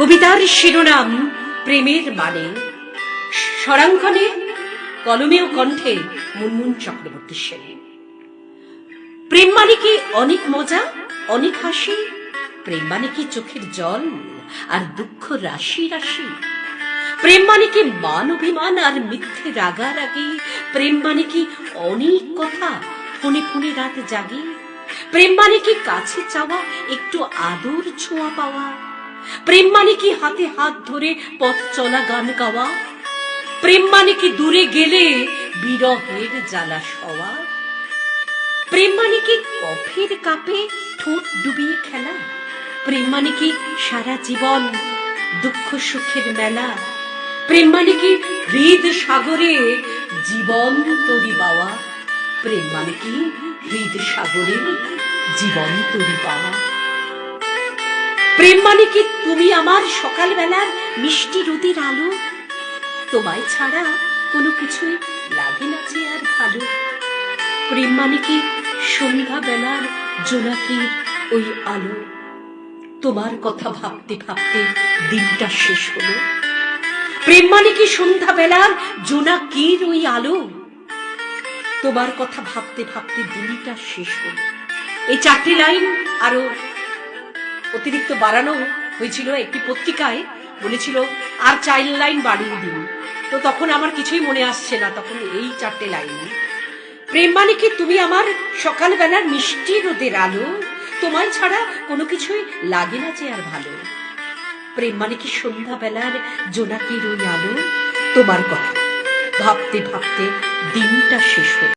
কবিতার শিরোনাম প্রেমের মানে। স্বরাঙ্কনে কলমে ও কণ্ঠে মুনমুন চক্রবর্তী সেন। প্রেম মানে কি অনেক মজা, অনেক হাসি? প্রেম মানে কি চোখের জল আর দুঃখ রাশি রাশি? প্রেম মানে কি মান অভিমান আর মিথ্যে রাগারাগি? প্রেম মানে কি অনেক কথা ফোনে ফোনে রাত জাগি? প্রেম মানে কি কাছে চাওয়া, একটু আদর ছোঁয়া পাওয়া? প্রেম মানে কি হাতে হাত ধরে পথ চলা গান গাওয়া? প্রেম মানে কি দূরে গেলে বিরহের জ্বালা সওয়া? প্রেম মানে কি কফির কাপে ঠোঁট ডুবিয়ে খেলা? প্রেম মানে কি সারা জীবন দুঃখ সুখের মেলা? প্রেম মানে কি হৃদ সাগরে জীবন তরি পাওয়া? প্রেম মানে কি হৃদ সাগরে জীবন তরি পাওয়া? প্রেম মানে কি তুমি আমার সকালবেলার মিষ্টি রোদের আলো? তোমায় ছাড়া কোনো কিছুই লাগে না যে আর ভালো। প্রেম মানে কি সন্ধ্যা বেলার জোনাকির ওই আলো? তোমার কথা ভাবতে ভাবতে দিনটা শেষ হলো। প্রেম মানে কি সন্ধ্যা বেলার জোনাকির ওই আলো? তোমার কথা ভাবতে ভাবতে দিনটা শেষ হলো। এই 4টি লাইন আরো অতিরিক্ত বাড়ানো হয়েছিল। একটি পত্রিকায় বলেছিল আর 4 লাইন বাড়িয়ে দিন, তো তখন আমার কিছুই মনে আসছে না, তখন এই 4টে লাইন। প্রেম মানে কি তুমি আমার সকালবেলার মিষ্টি রোদের আলো? তোমায় ছাড়া কোনো কিছুই লাগে না যে আর ভালো। প্রেম মানে কি সন্ধ্যাবেলার জোনাকির ওই আলো? তোমার কথা ভাবতে ভাবতে দিনটা শেষ হলো।